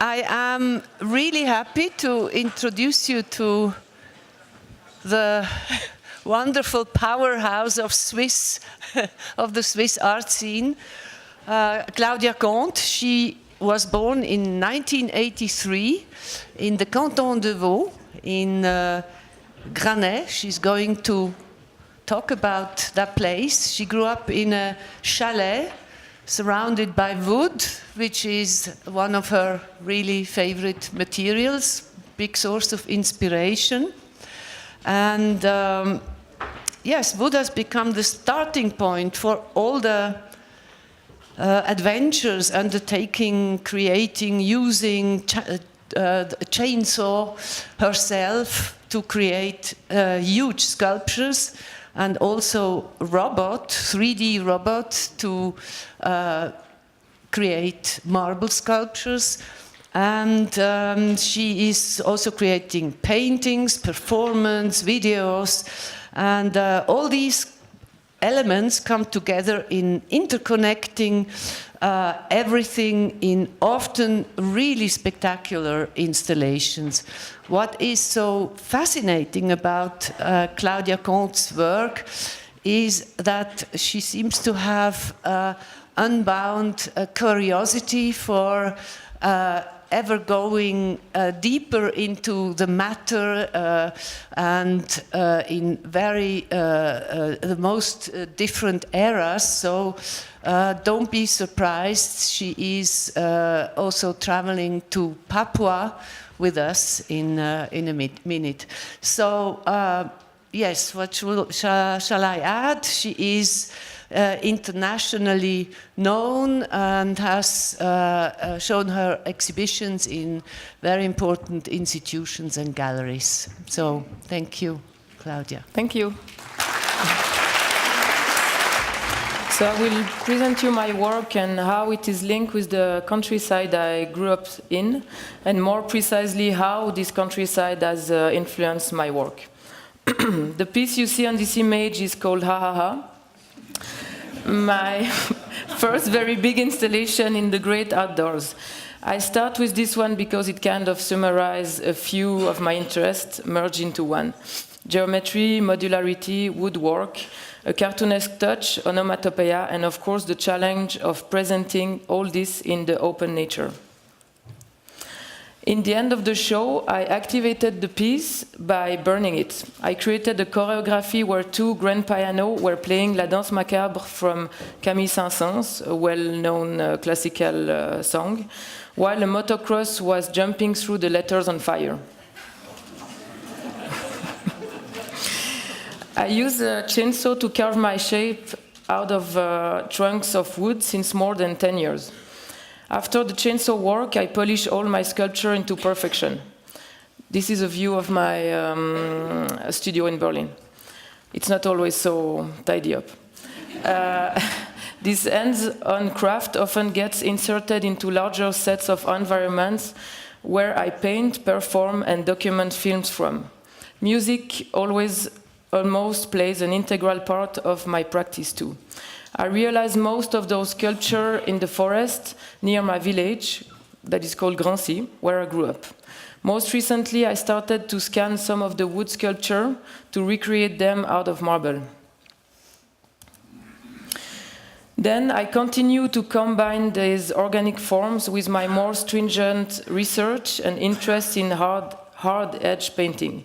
I am really happy to introduce you to the wonderful powerhouse of of the Swiss art scene, Claudia Comte. She was born in 1983 in the Canton de Vaud in Grancy. She's going to talk about that place. She grew up in a chalet surrounded by wood, which is one of her really favorite materials, big source of inspiration. And yes, wood has become the starting point for all the adventures undertaking, creating, using the chainsaw herself to create huge sculptures, and also 3D robots to create marble sculptures. And she is also creating paintings, performance, videos, and all these elements come together in interconnecting everything in often really spectacular installations. What is so fascinating about Claudia Comte's work is that she seems to have unbound curiosity for ever going deeper into the matter and in very the most different eras. So don't be surprised. She is also traveling to Papua with us in a minute. So yes, what shall I add? She is internationally known and has shown her exhibitions in very important institutions and galleries. So thank you, Claudia. Thank you. So I will present you my work and how it is linked with the countryside I grew up in, and more precisely how this countryside has influenced my work. The piece you see on this image is called Ha Ha Ha. My first very big installation in the great outdoors. I start with this one because it kind of summarizes a few of my interests merged into one. Geometry, modularity, woodwork, a cartoonesque touch, onomatopoeia, and of course the challenge of presenting all this in the open nature. In the end of the show, I activated the piece by burning it. I created a choreography where two grand pianos were playing La Danse Macabre from Camille Saint-Saëns, a well-known classical song, while a motocross was jumping through the letters on fire. I use a chainsaw to carve my shape out of trunks of wood since more than 10 years. After the chainsaw work, I polish all my sculpture into perfection. This is a view of my studio in Berlin. It's not always so tidy up. This hands-on craft often gets inserted into larger sets of environments where I paint, perform, and document films from. Music almost plays an integral part of my practice too. I realized most of those sculptures in the forest near my village, that is called Grancy, where I grew up. Most recently, I started to scan some of the wood sculpture to recreate them out of marble. Then I continue to combine these organic forms with my more stringent research and interest in hard edge painting.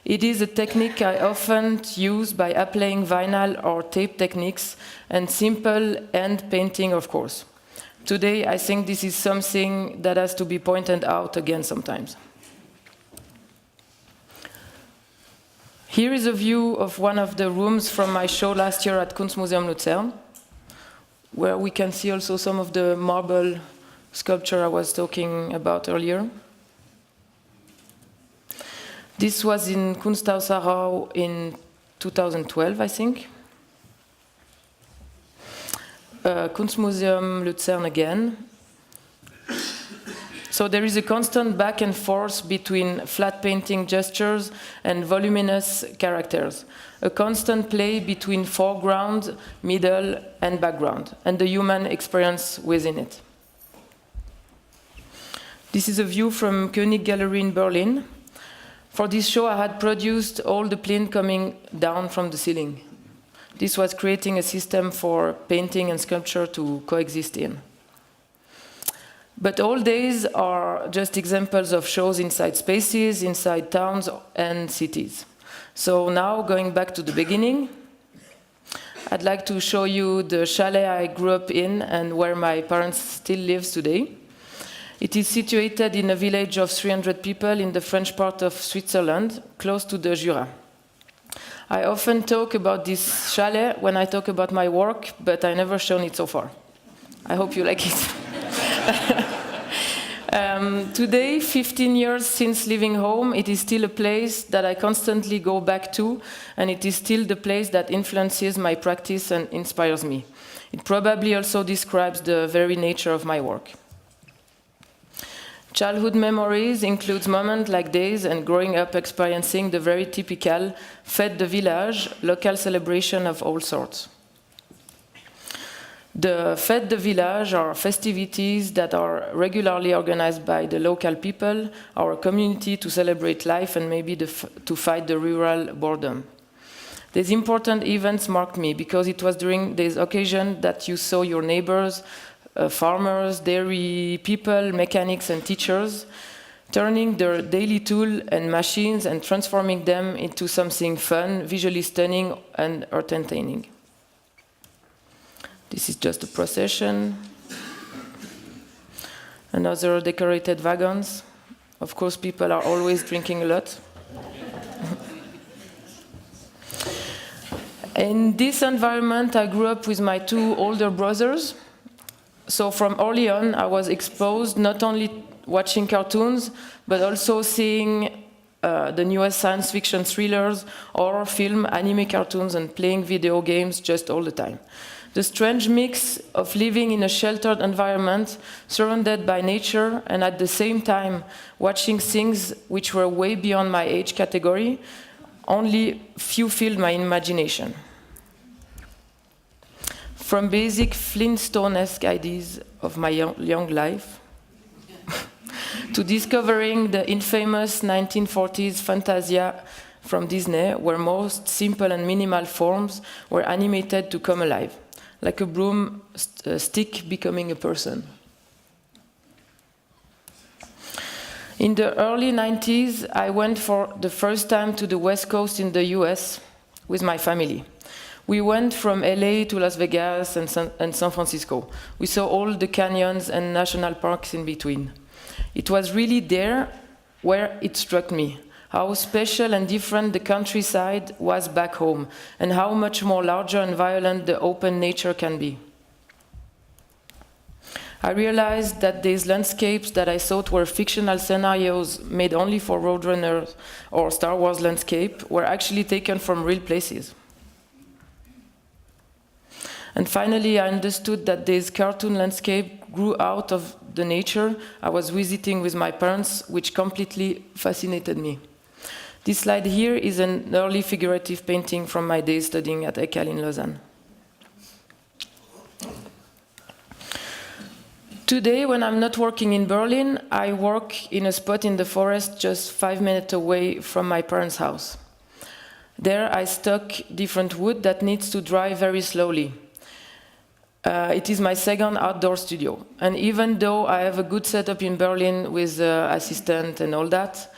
It is a technique I often use by applying vinyl or tape techniques and simple hand painting, of course. Today, I think this is something that has to be pointed out again sometimes. Here is a view of one of the rooms from my show last year at Kunstmuseum Luzern, where we can see also some of the marble sculpture I was talking about earlier. This was in Kunsthaus Aarau in 2012, I think. Kunstmuseum Luzern again. So there is a constant back and forth between flat painting gestures and voluminous characters. A constant play between foreground, middle, and background, and the human experience within it. This is a view from König Gallery in Berlin. For this show, I had produced all the plane coming down from the ceiling. This was creating a system for painting and sculpture to coexist in. But all days are just examples of shows inside spaces, inside towns and cities. So now, going back to the beginning, I'd like to show you the chalet I grew up in and where my parents still live today. It is situated in a village of 300 people in the French part of Switzerland, close to the Jura. I often talk about this chalet when I talk about my work, but I never shown it so far. I hope you like it. Today, 15 years since leaving home, it is still a place that I constantly go back to, and it is still the place that influences my practice and inspires me. It probably also describes the very nature of my work. Childhood memories includes moments like days and growing up experiencing the very typical fête de village, local celebration of all sorts. The fête de village are festivities that are regularly organized by the local people, our community, to celebrate life and maybe to fight the rural boredom. These important events marked me because it was during this occasion that you saw your neighbors, farmers, dairy people, mechanics and teachers, turning their daily tool and machines and transforming them into something fun, visually stunning and entertaining. This is just a procession. Another decorated wagons. Of course, people are always drinking a lot. In this environment, I grew up with my two older brothers. So from early on, I was exposed not only watching cartoons, but also seeing the newest science fiction thrillers, horror film, anime cartoons, and playing video games just all the time. The strange mix of living in a sheltered environment, surrounded by nature, and at the same time watching things which were way beyond my age category, only few filled my imagination. From basic Flintstone-esque ideas of my young life, to discovering the infamous 1940s Fantasia from Disney, where most simple and minimal forms were animated to come alive, like a broom stick becoming a person. In the early 90s, I went for the first time to the West Coast in the US with my family. We went from LA to Las Vegas and San Francisco. We saw all the canyons and national parks in between. It was really there where it struck me, how special and different the countryside was back home, and how much more larger and violent the open nature can be. I realized that these landscapes that I thought were fictional scenarios made only for Roadrunners or Star Wars landscape were actually taken from real places. And finally, I understood that this cartoon landscape grew out of the nature I was visiting with my parents, which completely fascinated me. This slide here is an early figurative painting from my days studying at E.A.T in Lausanne. Today, when I'm not working in Berlin, I work in a spot in the forest just 5 minutes away from my parents' house. There, I stock different wood that needs to dry very slowly. It is my second outdoor studio. And even though I have a good setup in Berlin with assistant and all that,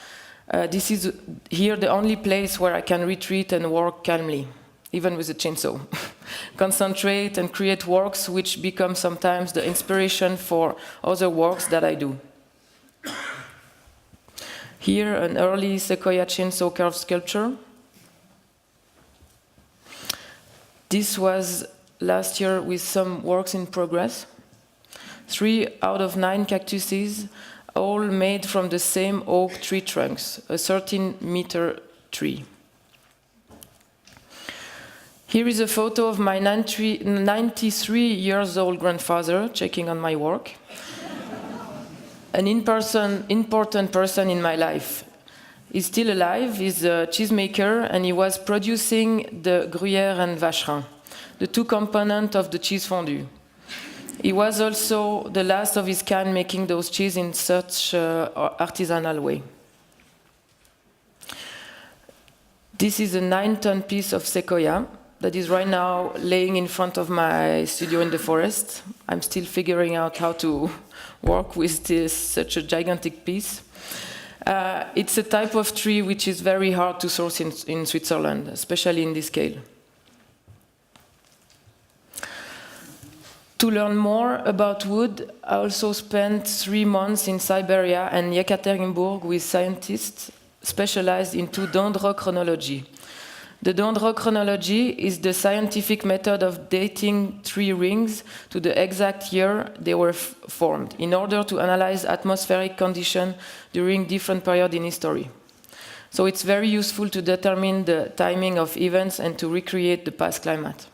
this is here the only place where I can retreat and work calmly, even with a chainsaw. Concentrate and create works which become sometimes the inspiration for other works that I do. Here, an early sequoia chainsaw carved sculpture. This was last year with some works in progress. 3 out of 9 cactuses, all made from the same oak tree trunks, a 13-meter tree. Here is a photo of my 93-years-old grandfather checking on my work. An important person in my life. He's still alive, he's a cheesemaker, and he was producing the Gruyère and Vacherin, the 2 components of the cheese fondue. He was also the last of his kind making those cheese in such artisanal way. This is a 9-ton piece of sequoia that is right now laying in front of my studio in the forest. I'm still figuring out how to work with such a gigantic piece. It's a type of tree which is very hard to source in Switzerland, especially in this scale. To learn more about wood, I also spent 3 months in Siberia and Yekaterinburg with scientists specialized into dendrochronology. The dendrochronology is the scientific method of dating tree rings to the exact year they were formed in order to analyze atmospheric conditions during different periods in history. So it's very useful to determine the timing of events and to recreate the past climate.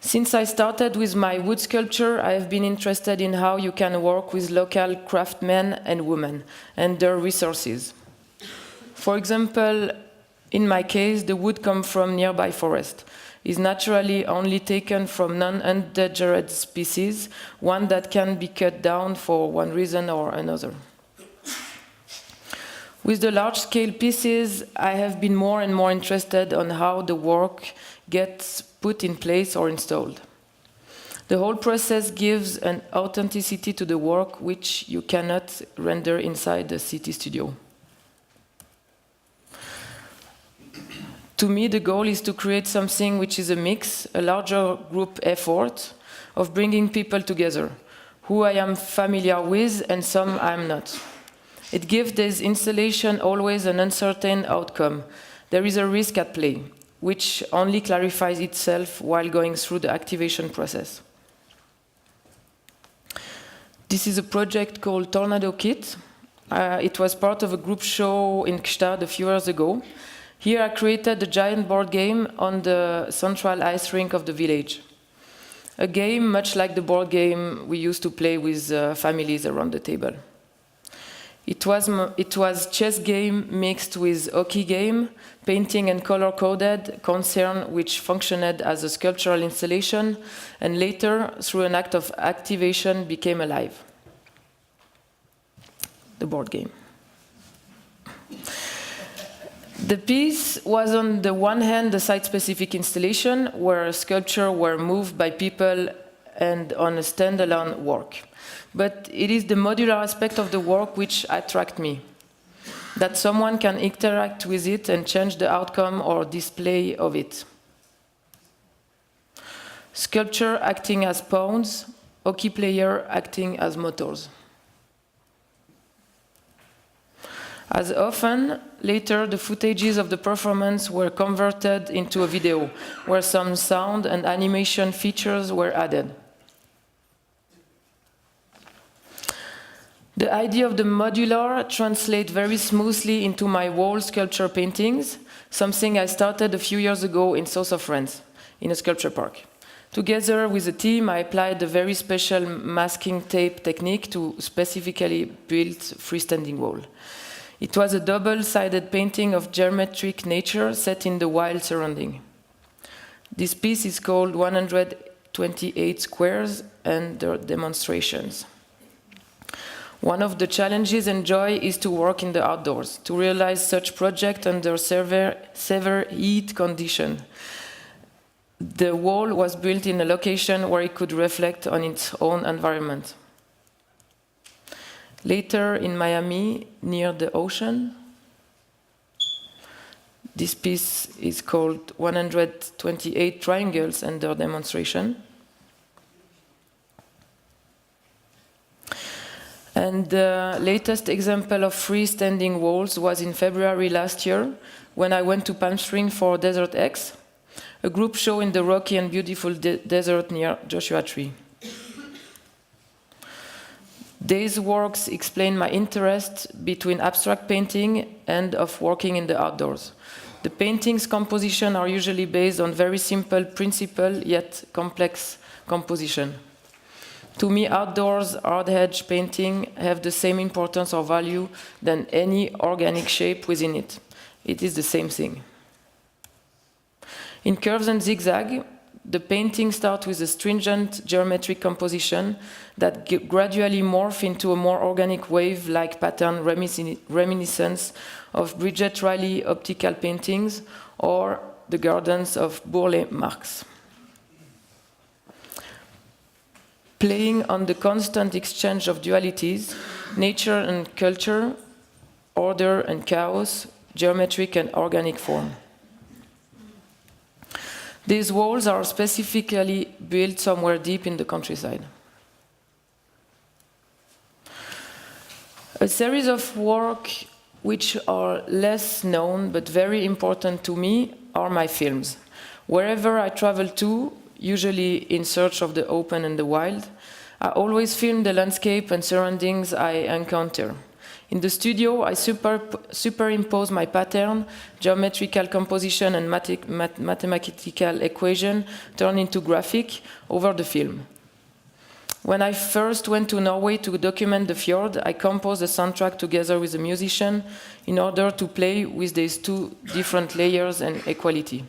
Since I started with my wood sculpture, I have been interested in how you can work with local craftsmen and women and their resources. For example, in my case, the wood comes from nearby forest. It's naturally only taken from non-endangered species, one that can be cut down for one reason or another. With the large-scale pieces, I have been more and more interested on how the work gets put in place or installed. The whole process gives an authenticity to the work which you cannot render inside the city studio. To me, the goal is to create something which is a mix, a larger group effort of bringing people together, who I am familiar with and some I'm not. It gives this installation always an uncertain outcome. There is a risk at play, which only clarifies itself while going through the activation process. This is a project called Tornado Kit. It was part of a group show in Gstaad a few years ago. Here I created a giant board game on the central ice rink of the village. A game much like the board game we used to play with families around the table. It was chess game mixed with hockey game, painting and color-coded concern which functioned as a sculptural installation and later, through an act of activation, became alive. The board game. The piece was on the one hand a site-specific installation where sculptures were moved by people and on a standalone work. But it is the modular aspect of the work which attracts me. That someone can interact with it and change the outcome or display of it. Sculpture acting as pawns, hockey player acting as motors. As often, later the footages of the performance were converted into a video, where some sound and animation features were added. The idea of the modular translates very smoothly into my wall sculpture paintings, something I started a few years ago in south of France, in a sculpture park. Together with a team, I applied a very special masking tape technique to specifically build freestanding wall. It was a double-sided painting of geometric nature set in the wild surrounding. This piece is called 128 Squares and their Demonstrations. One of the challenges and joy is to work in the outdoors, to realize such project under severe heat condition. The wall was built in a location where it could reflect on its own environment. Later in Miami, near the ocean, this piece is called 128 Triangles and their Demonstration. And the latest example of freestanding walls was in February last year, when I went to Palm Springs for Desert X, a group show in the rocky and beautiful desert near Joshua Tree. These works explain my interest between abstract painting and of working in the outdoors. The paintings' composition are usually based on very simple principle, yet complex composition. To me, outdoors hard edge painting have the same importance or value than any organic shape within it. It is the same thing. In curves and zigzag, the painting starts with a stringent geometric composition that gradually morphs into a more organic wave-like pattern reminiscent of Bridget Riley optical paintings or the gardens of Bourle-Marx. Playing on the constant exchange of dualities, nature and culture, order and chaos, geometric and organic form. These walls are specifically built somewhere deep in the countryside. A series of work which are less known but very important to me are my films. Wherever I travel to, usually in search of the open and the wild, I always film the landscape and surroundings I encounter. In the studio, I superimpose my pattern, geometrical composition and mathematical equation turn into graphic over the film. When I first went to Norway to document the fjord, I composed a soundtrack together with a musician in order to play with these two different layers and equality.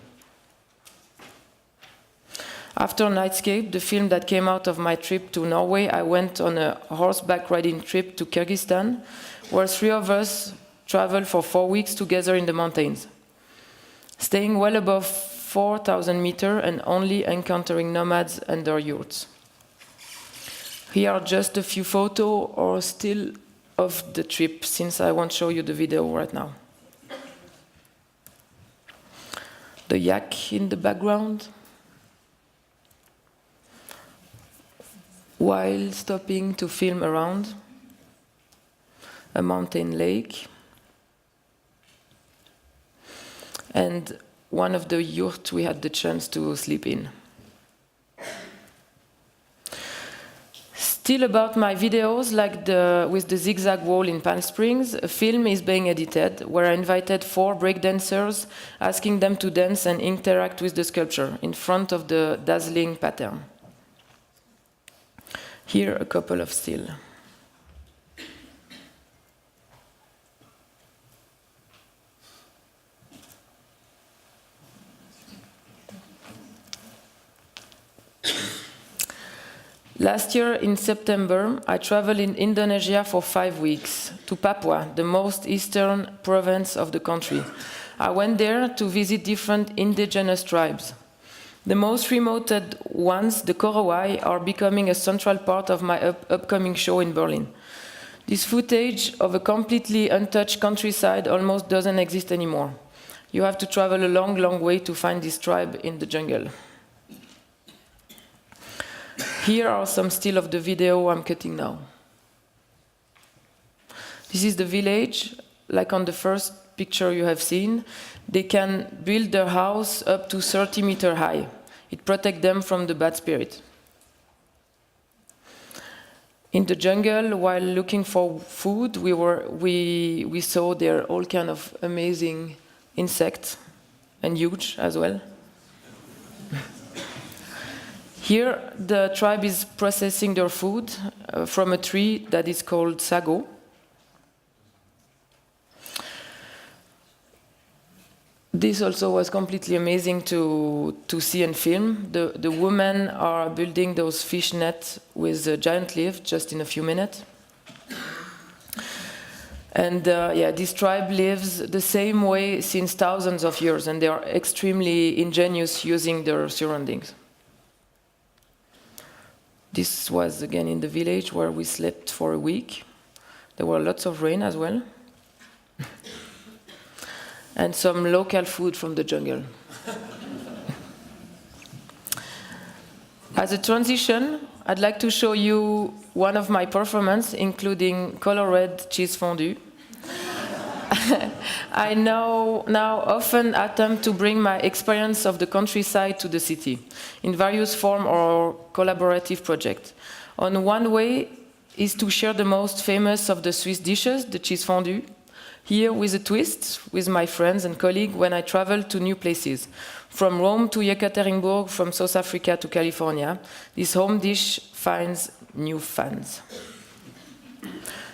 After Nightscape, the film that came out of my trip to Norway, I went on a horseback riding trip to Kyrgyzstan, where 3 of us traveled for 4 weeks together in the mountains, staying well above 4,000 meters and only encountering nomads and their yurts. Here are just a few photos or still of the trip, since I won't show you the video right now. The yak in the background, while stopping to film around a mountain lake, and one of the yurts we had the chance to sleep in. Still about my videos, like with the zigzag wall in Palm Springs, a film is being edited where I invited 4 breakdancers, asking them to dance and interact with the sculpture in front of the dazzling pattern. Here, a couple of still. Last year in September, I traveled in Indonesia for 5 weeks to Papua, the most eastern province of the country. I went there to visit different indigenous tribes. The most remote ones, the Korowai, are becoming a central part of my upcoming show in Berlin. This footage of a completely untouched countryside almost doesn't exist anymore. You have to travel a long, long way to find this tribe in the jungle. Here are some still of the video I'm cutting now. This is the village, like on the first picture you have seen. They can build their house up to 30 meters high. It protects them from the bad spirit. In the jungle, while looking for food, we saw there all kind of amazing insects, and huge as well. Here, the tribe is processing their food from a tree that is called sago. This also was completely amazing to see and film. The women are building those fish nets with a giant leaf just in a few minutes. And this tribe lives the same way since thousands of years, and they are extremely ingenious using their surroundings. This was again in the village where we slept for a week. There were lots of rain as well. And some local food from the jungle. As a transition, I'd like to show you one of my performances, including color red cheese fondue. I now often attempt to bring my experience of the countryside to the city, in various forms or collaborative projects. On one way is to share the most famous of the Swiss dishes, the cheese fondue, here with a twist with my friends and colleagues when I travel to new places. From Rome to Yekaterinburg, from South Africa to California, this home dish finds new fans.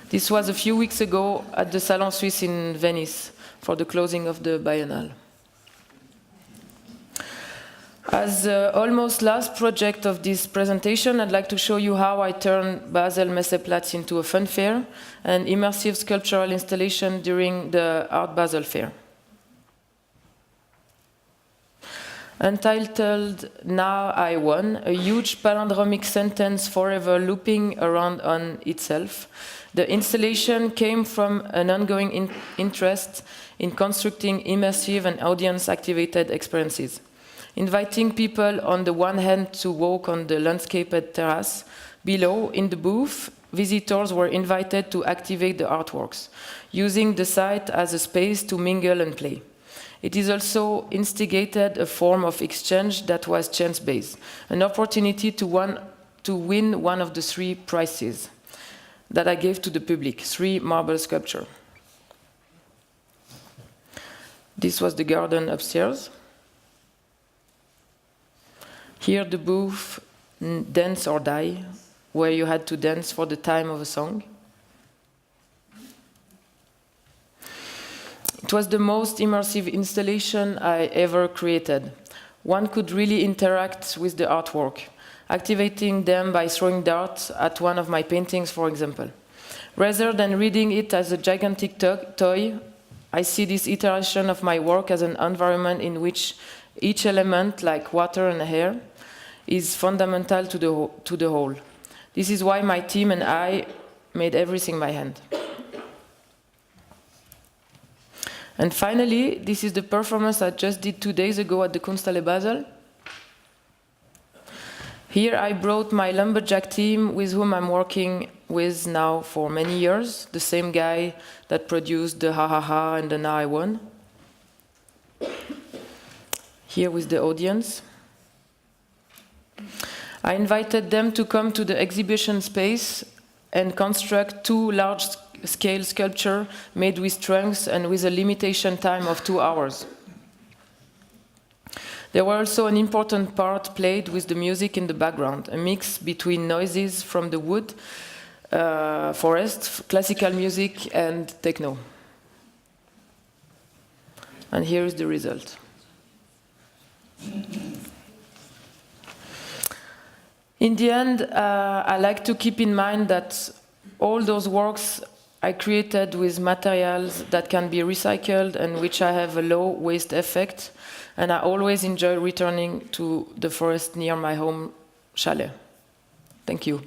This was a few weeks ago at the Salon Suisse in Venice for the closing of the Biennale. As the almost last project of this presentation, I'd like to show you how I turned Basel Messeplatz into a fun fair and immersive sculptural installation during the Art Basel Fair. Untitled Now I Won, a huge palindromic sentence forever looping around on itself. The installation came from an ongoing interest in constructing immersive and audience-activated experiences, inviting people on the one hand to walk on the landscaped terrace. Below, in the booth, visitors were invited to activate the artworks, using the site as a space to mingle and play. It is also instigated a form of exchange that was chance-based, an opportunity to win one of the 3 prizes that I gave to the public, 3 marble sculptures. This was the garden upstairs. Here the booth, Dance or Die, where you had to dance for the time of a song. It was the most immersive installation I ever created. One could really interact with the artwork, activating them by throwing darts at one of my paintings, for example. Rather than reading it as a gigantic toy, I see this iteration of my work as an environment in which each element, like water and air, is fundamental to the whole. This is why my team and I made everything by hand. And finally, this is the performance I just did 2 days ago at the Kunsthalle Basel. Here I brought my lumberjack team with whom I'm working with now for many years, the same guy that produced the Ha Ha Ha and the Now I Won. Here with the audience. I invited them to come to the exhibition space and construct 2 large-scale sculptures made with trunks and with a limitation time of 2 hours. There was also an important part played with the music in the background, a mix between noises from the wood, forest, classical music, and techno. And here is the result. In the end, I like to keep in mind that all those works I created with materials that can be recycled and which I have a low waste effect, and I always enjoy returning to the forest near my home chalet. Thank you.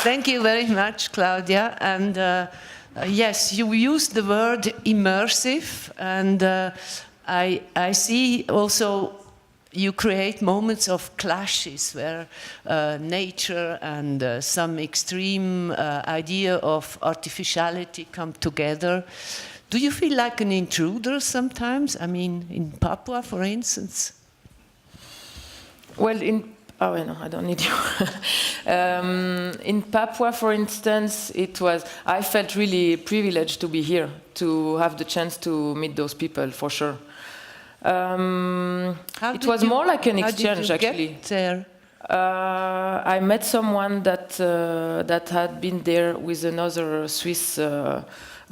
Thank you very much, Claudia. And yes, you used the word immersive, and I see also you create moments of clashes where nature and some extreme idea of artificiality come together. Do you feel like an intruder sometimes? I mean, in Papua, for instance? Well, oh, no, I don't need you. In Papua, for instance, I felt really privileged to be here, to have the chance to meet those people, for sure. It was more like an exchange, actually. Get there? I met someone that had been there with another Swiss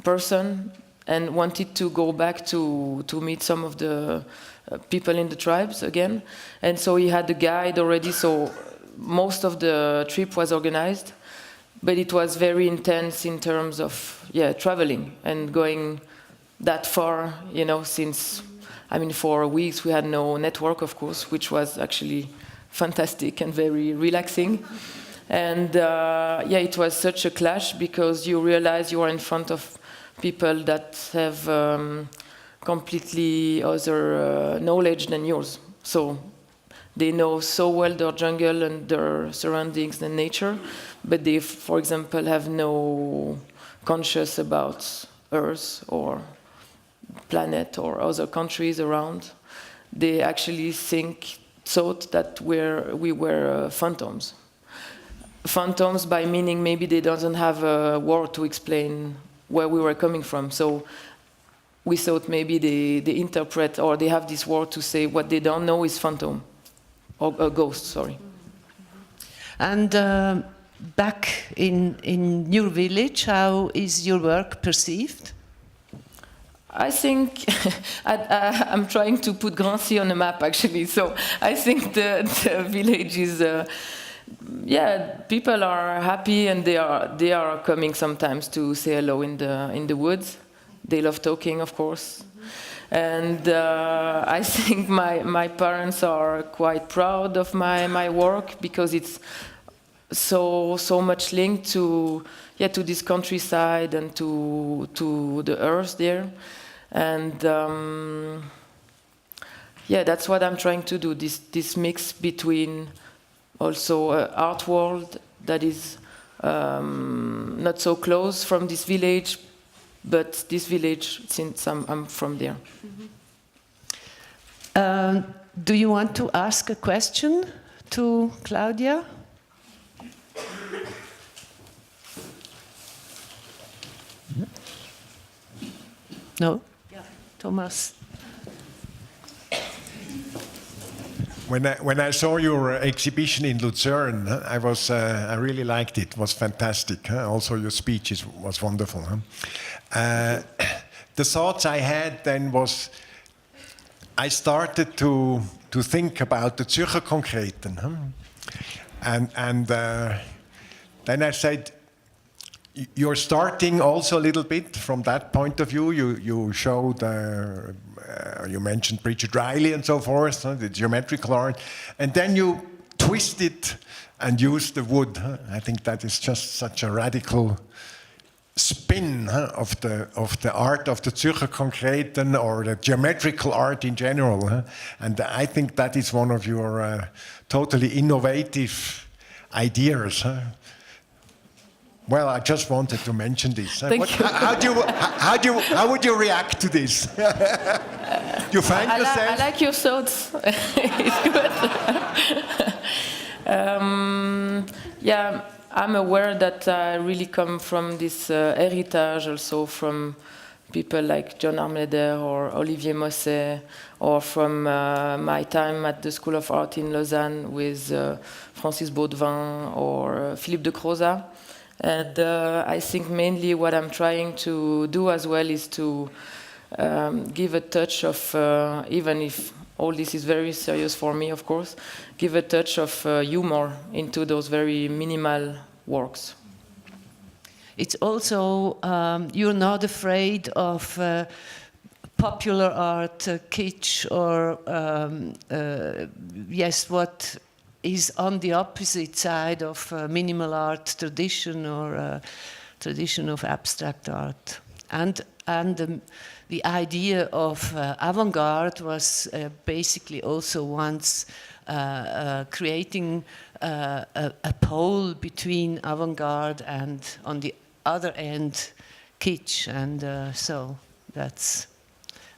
person and wanted to go back to meet some of the people in the tribes again. And so he had a guide already, so most of the trip was organized. But it was very intense in terms of, traveling and going that far, since, for weeks we had no network, of course, which was actually fantastic and very relaxing. And it was such a clash because you realize you are in front of people that have completely other knowledge than yours. So they know so well their jungle and their surroundings and nature, but they, for example, have no conscious about Earth or planet or other countries around. They actually thought that we were phantoms. Phantoms by meaning maybe they doesn't have a word to explain where we were coming from. So we thought maybe they interpret or they have this word to say what they don't know is phantom or a ghost, sorry. And back in your village, how is your work perceived? I think I'm trying to put Grancy on a map, actually. So I think the village is, people are happy and they are coming sometimes to say hello in the woods. They love talking, of course. And I think my parents are quite proud of my work because it's so much linked to this countryside and to the earth there. And that's what I'm trying to do, this mix between also art world that is not so close from this village, but this village, since I'm from there. Do you want to ask a question to Claudia? No? Yeah. Thomas. When I saw your exhibition in Lucerne, I really liked it. It was fantastic. Also, your speech was wonderful. The thoughts I had then was, I started to think about the Zürcher Konkreten, and then I said, you're starting also a little bit from that point of view. You showed, you mentioned Bridget Riley and so forth, the geometrical art, and then you twisted and used the wood. I think that is just such a radical spin of the art of the Zürcher Konkreten or the geometrical art in general. And I think that is one of your totally innovative ideas. Well, I just wanted to mention this. Thank you. How would you react to this? You find yourself? I like your thoughts. It's good. I'm aware that I really come from this heritage, also from people like John Armleder or Olivier Mosset, or from my time at the School of Art in Lausanne with Francis Baudevin or Philippe de Croza. And I think mainly what I'm trying to do as well is to give a touch of, even if all this is very serious for me, of course, give a touch of humor into those very minimal works. It's also, you're not afraid of popular art, kitsch, or what is on the opposite side of minimal art tradition or tradition of abstract art. And the idea of avant-garde was basically also once creating a pole between avant-garde and, on the other end, kitsch. And so that's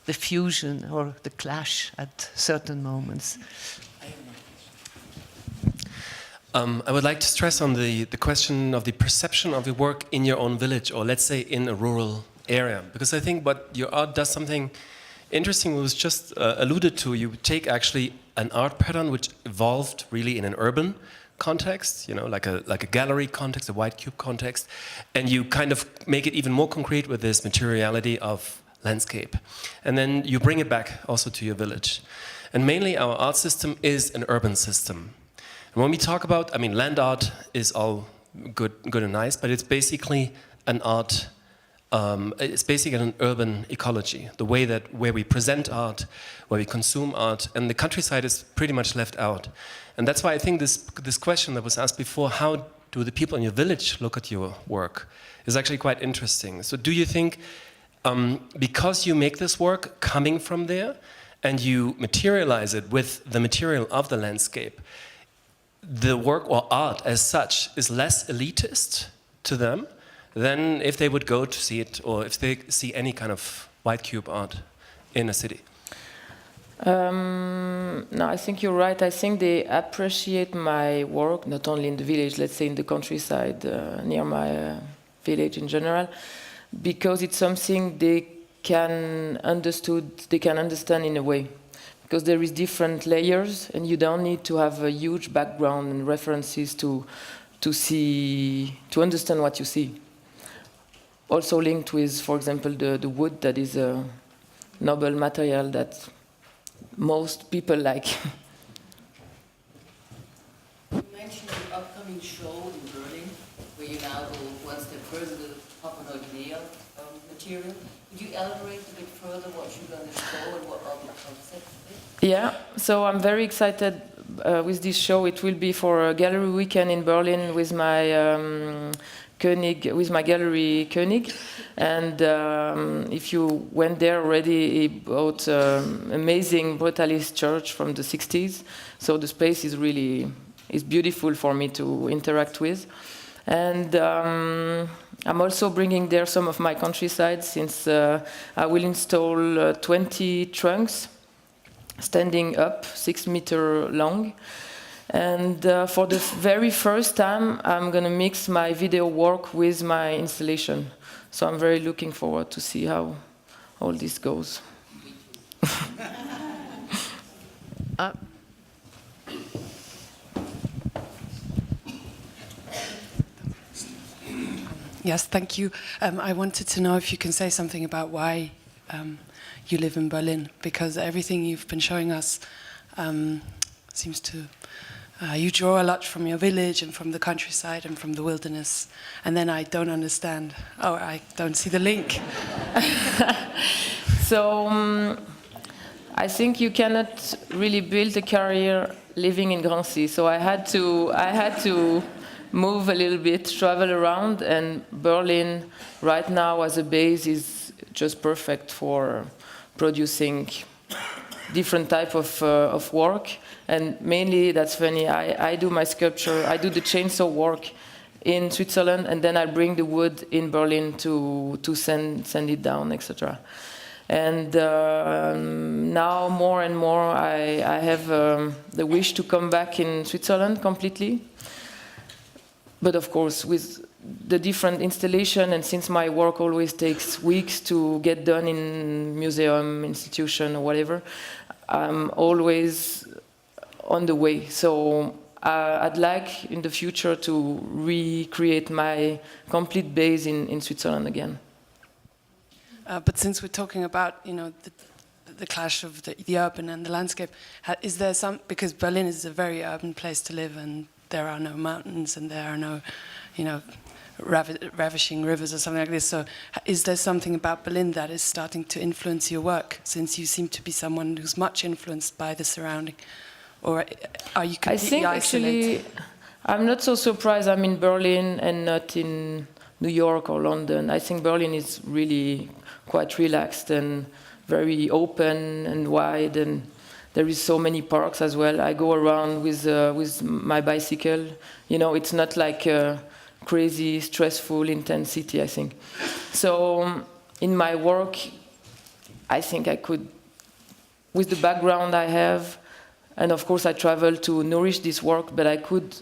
the fusion or the clash at certain moments. I would like to stress on the question of the perception of your work in your own village, or let's say in a rural area, because I think what your art does something interesting was just alluded to. You take actually an art pattern which evolved really in an urban context, like a gallery context, a white cube context, and you kind of make it even more concrete with this materiality of landscape. And then you bring it back also to your village. And mainly our art system is an urban system. When we talk about, land art is all good and nice, but it's basically an art. It's basically an urban ecology. The way where we present art, where we consume art, and the countryside is pretty much left out. And that's why I think this question that was asked before, how do the people in your village look at your work, is actually quite interesting. So, do you think because you make this work coming from there, and you materialize it with the material of the landscape, the work or art as such is less elitist to them than if they would go to see it, or if they see any kind of white cube art in a city? No, I think you're right. I think they appreciate my work, not only in the village, let's say in the countryside, near my village in general, because it's something they can understand in a way. Because there is different layers, and you don't need to have a huge background and references to to understand what you see. Also linked with, for example, the wood that is a noble material that most people like. You mentioned an upcoming show in Berlin, where you now go one step further with Papua New Guinea material. Could you elaborate a bit further what you're going to show and what are the concepts of it? Yeah, so I'm very excited with this show. It will be for a gallery weekend in Berlin with my with my gallery König. And if you went there already, he bought amazing brutalist church from the 60s. So the space is really beautiful for me to interact with. And I'm also bringing there some of my countryside, since I will install 20 trunks standing up, 6 meters long. And for the very first time, I'm going to mix my video work with my installation. So I'm very looking forward to see how all this goes. Yes, thank you. I wanted to know if you can say something about why you live in Berlin, because everything you've been showing us seems to... you draw a lot from your village and from the countryside and from the wilderness, and then I don't understand. Oh, I don't see the link. So I think you cannot really build a career living in Grancy. So I had to move a little bit, travel around, and Berlin right now as a base is just perfect for producing different type of work. And mainly, that's funny, I do my sculpture, I do the chainsaw work in Switzerland, and then I bring the wood in Berlin to send it down, etc. And now more and more I have the wish to come back in Switzerland completely. But of course, with the different installation, and since my work always takes weeks to get done in museum, institution, or whatever, I'm always on the way. So I'd like in the future to recreate my complete base in Switzerland again. But since we're talking about, the clash of the urban and the landscape, is there some, because Berlin is a very urban place to live, and there are no mountains and there are no, ravishing rivers or something like this. So is there something about Berlin that is starting to influence your work, since you seem to be someone who's much influenced by the surrounding? Or are you completely isolated? I think actually, I'm not so surprised I'm in Berlin and not in New York or London. I think Berlin is really quite relaxed and very open and wide, and there is so many parks as well. I go around with my bicycle. It's not like a crazy, stressful, intense city, I think. So in my work, I think I could, with the background I have, and of course I travel to nourish this work, but I could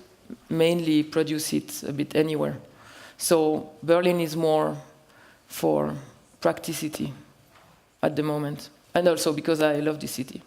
mainly produce it a bit anywhere. So Berlin is more for practicity at the moment, and also because I love the city.